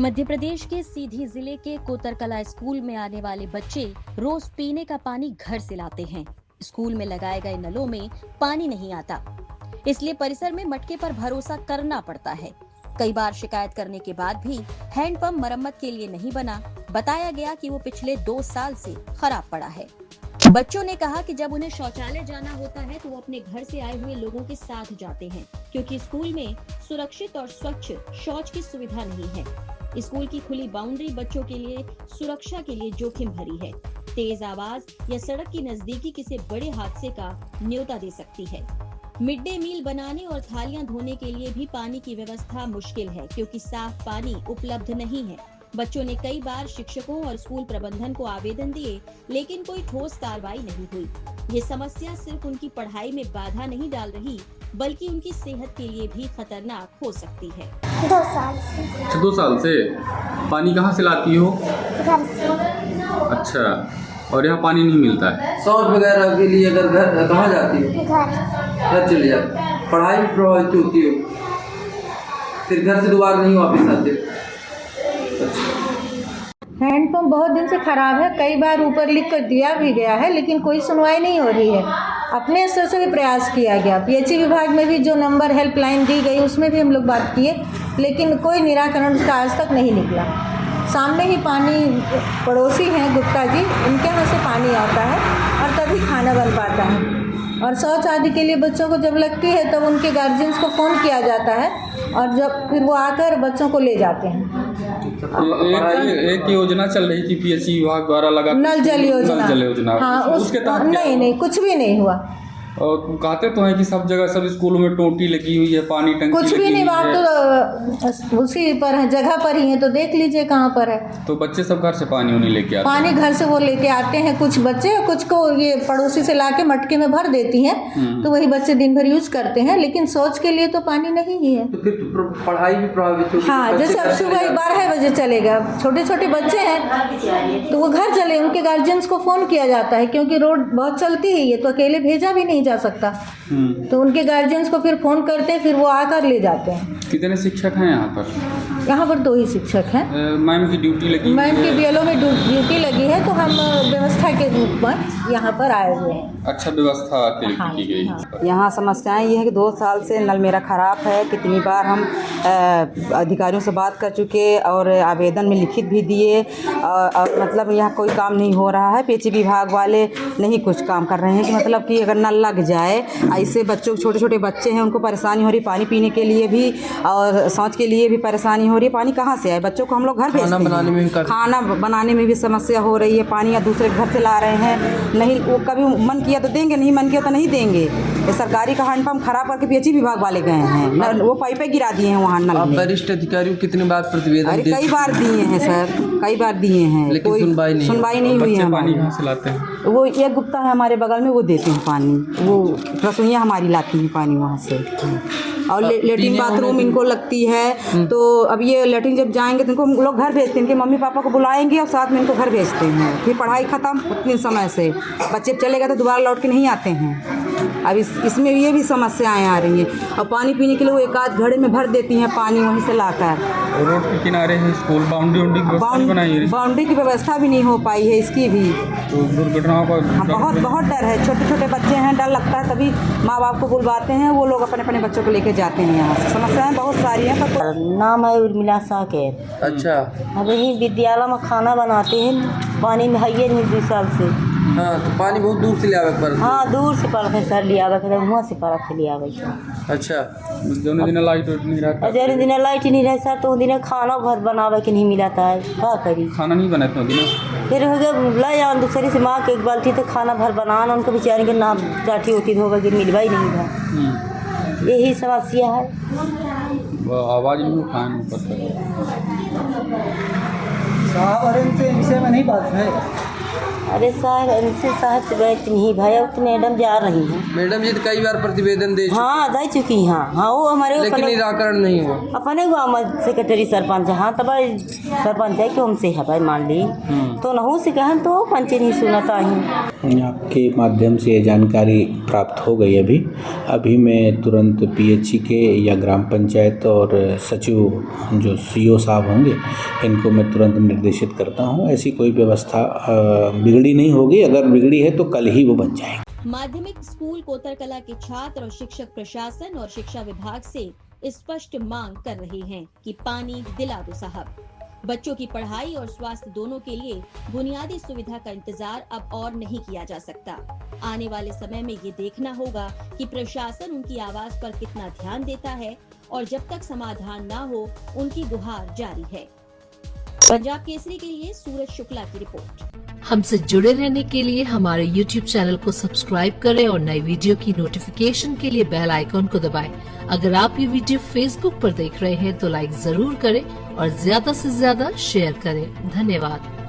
मध्य प्रदेश के सीधी जिले के कोतरकला स्कूल में आने वाले बच्चे रोज पीने का पानी घर से लाते हैं। स्कूल में लगाए गए नलों में पानी नहीं आता, इसलिए परिसर में मटके पर भरोसा करना पड़ता है। कई बार शिकायत करने के बाद भी हैंडपंप मरम्मत के लिए नहीं बना। बताया गया कि वो पिछले 2 साल से खराब पड़ा है। बच्चों ने कहा कि जब उन्हें शौचालय जाना होता है तो वो अपने घर से आए हुए लोगों के साथ जाते हैं, क्योंकि स्कूल में सुरक्षित और स्वच्छ शौच की सुविधा नहीं है। स्कूल की खुली बाउंड्री बच्चों के लिए सुरक्षा के लिए जोखिम भरी है। तेज आवाज या सड़क की नजदीकी किसी बड़े हादसे का न्योता दे सकती है। मिड डे मील बनाने और थालियां धोने के लिए भी पानी की व्यवस्था मुश्किल है, क्योंकि साफ पानी उपलब्ध नहीं है। बच्चों ने कई बार शिक्षकों और स्कूल प्रबंधन को आवेदन दिए, लेकिन कोई ठोस कार्रवाई नहीं हुई। ये समस्या सिर्फ उनकी पढ़ाई में बाधा नहीं डाल रही, बल्कि उनकी सेहत के लिए भी खतरनाक हो सकती है। 2 साल से। 2 साल से पानी कहाँ से लाती हो? घर से। अच्छा, और यहाँ पानी नहीं मिलता है? शौच वगैरह के लिए अगर घर कहाँ जाती हो? घर चले जाते। पढ़ाई भी प्रभावित होती हो, फिर घर से दोबारा नहीं वापस आते। हैंडपंप बहुत दिन से खराब है। कई बार ऊपर लिख कर दिया भी गया है, लेकिन कोई सुनवाई नहीं हो रही है। अपने स्तर से भी प्रयास किया गया। पीएचई विभाग में भी जो नंबर हेल्पलाइन दी गई उसमें भी हम लोग बात किए, लेकिन कोई निराकरण उसका आज तक नहीं निकला। सामने ही पानी पड़ोसी हैं गुप्ता जी, उनके यहाँ से पानी आता है और तभी खाना बन पाता है। और शौच आदि के लिए बच्चों को जब लगती है तब उनके गार्जियंस को फ़ोन किया जाता है और जब फिर वो आकर बच्चों को ले जाते हैं। एक योजना चल रही थी पीएचई विभाग द्वारा लगा, नल जल योजना। हाँ, उसके तहत नहीं कुछ भी नहीं हुआ। और कहते तो हैं कि सब जगह सब स्कूलों में टोटी लगी हुई है, पानी टंकी कुछ भी नहीं, बात तो उसी पर है, जगह पर ही है, तो देख लीजिए कहाँ पर है। तो बच्चे सब घर से पानी नहीं लेके आते? पानी घर से वो लेके आते हैं कुछ बच्चे, कुछ को ये पड़ोसी से लाके मटके में भर देती हैं, तो वही बच्चे दिन भर यूज करते हैं, लेकिन शौच के लिए तो पानी नहीं ही है। तो फिर पढ़ाई भी प्रभावित होगी। हाँ, जैसे अब सुबह 12 बजे चलेगा, छोटे छोटे बच्चे हैं तो वो घर चले, उनके गार्जियंस को फ़ोन किया जाता है, क्योंकि रोड बहुत चलती है, ये तो अकेले भेजा भी नहीं जा सकता। तो उनके गार्जियंस को फिर फ़ोन करते हैं, फिर वो आकर ले जाते हैं। कितने शिक्षक हैं यहाँ पर? यहाँ पर 2 ही शिक्षक हैं। मैम की ड्यूटी लगी? मैम की बीएलओ में ड्यूटी लगी है, तो हम व्यवस्था के रूप में यहाँ पर आए हुए हैं। अच्छा, व्यवस्था की गई। हाँ। यहाँ समस्याएं ये है कि 2 साल से नल मेरा ख़राब है। कितनी बार हम अधिकारियों से बात कर चुके और आवेदन में लिखित भी दिए, और मतलब यहाँ कोई काम नहीं हो रहा है। पीएचई विभाग वाले नहीं कुछ काम कर रहे हैं कि मतलब कि अगर नल लग जाए, ऐसे बच्चों छोटे छोटे बच्चे हैं, उनको परेशानी हो रही, पानी पीने के लिए भी और शौच के लिए भी परेशानी हो रही है। पानी कहाँ से आए? बच्चों को हम लोग घर भेजते हैं, खाना बनाने में भी समस्या हो रही है। पानी या दूसरे घर से ला रहे हैं, नहीं वो कभी मन किया तो देंगे, नहीं मन किया तो नहीं देंगे। ये सरकारी का हैंडपंप खराब करके पीएचई विभाग वाले गए हैं, वो पाइपें गिरा दिए हैं वहाँ नल में। वरिष्ठ अधिकारियों कितनी बार प्रतिवेदन कई बार दिए हैं सर, कई बार दिए हैं, लेकिन सुनवाई नहीं हुई है। पानी कहाँ से लाते हैं? वो एक गुप्ता है हमारे बगल में, वो देते हैं पानी, वो रसोइयाँ हमारी लाती हैं पानी वहाँ से। और लेटरिन बाथरूम इनको लगती है, तो अब ये लेटरिन जब जाएंगे तो इनको हम लोग घर भेजते हैं, इनके मम्मी पापा को बुलाएंगे और साथ में इनको घर भेजते हैं। फिर पढ़ाई ख़त्म उतने समय से बच्चे चले गए तो दोबारा लौट के नहीं आते हैं। अब इसमें ये भी समस्याएं आ रही हैं। और पानी पीने के लिए वो एक आध घड़े में भर देती हैं पानी वहीं से लाकर। रोड के किनारे है स्कूल, बाउंड्री की व्यवस्था भी नहीं हो पाई है इसकी भी। तो दुर्घटनाओं का बहुत डर है। छोटे छोटे बच्चे हैं, डर लगता है, तभी माँ बाप को बुलवाते हैं, वो लोग अपने अपने बच्चों को लेके जाते हैं। यहाँ से समस्याएं बहुत सारी हैं। पर नाम है उर्मिला साकेत। अच्छा, अब यही विद्यालय में खाना बनाते हैं, पानी में है नहीं 2 साल से। हाँ, तो पानी बहुत दूर से ले आवे पर? हाँ, दूर से पड़ते सर ले आवे, वहाँ से पड़ा ले आवे। अच्छा, जो दिन लाइट नहीं रहता, जौन दिन लाइट नहीं रहे सर, तो दिन खाना भर बनावे के नहीं मिलाता है, क्या करी? खाना नहीं बनाते हो दिन? फिर हो गया ला जान दूसरी से माँ के एक बाल्टी तो खाना भर बनाना, उनको बेचारे के नाम चाटी होती धोबा के मिलवा ही नहीं था। यही समस्या है। आवाज़ नहीं उठान साहब, अरे इनसे विषय में नहीं बात है। अरे साहब इनसे साहब तो बैठ नहीं भाई, अब तो मैडम जा रही हैं। मैडम जी तो कई बार प्रतिवेदन दे चुकी। हाँ दे चुकी हैं। हाँ वो हमारे लेकिन निराकरण नहीं हुआ। अपने गाँव में सेक्रेटरी सरपंच, हाँ तब सरपंच है कि हमसे है भाई मान ली तो नहू से कहन तो पंच नहीं सुनता ही। आपके माध्यम से ये जानकारी प्राप्त हो गई। अभी मैं तुरंत पीएचई के या ग्राम पंचायत और सचिव जो सीओ साहब होंगे इनको मैं तुरंत निर्देशित करता हूँ। ऐसी कोई व्यवस्था बिगड़ी नहीं होगी, अगर बिगड़ी है तो कल ही वो बन जाएगी। माध्यमिक स्कूल कोतरकला के छात्र और शिक्षक प्रशासन और शिक्षा विभाग से स्पष्ट मांग कर रहे हैं कि पानी दिला दो साहब। बच्चों की पढ़ाई और स्वास्थ्य दोनों के लिए बुनियादी सुविधा का इंतजार अब और नहीं किया जा सकता। आने वाले समय में ये देखना होगा कि प्रशासन उनकी आवाज पर कितना ध्यान देता है और जब तक समाधान ना हो उनकी गुहार जारी है। पंजाब केसरी के लिए सूरज शुक्ला की रिपोर्ट। हमसे जुड़े रहने के लिए हमारे YouTube चैनल को सब्सक्राइब करें और नई वीडियो की नोटिफिकेशन के लिए बेल आइकॉन को दबाएं। अगर आप ये वीडियो Facebook पर देख रहे हैं तो लाइक जरूर करें और ज्यादा से ज्यादा शेयर करें। धन्यवाद।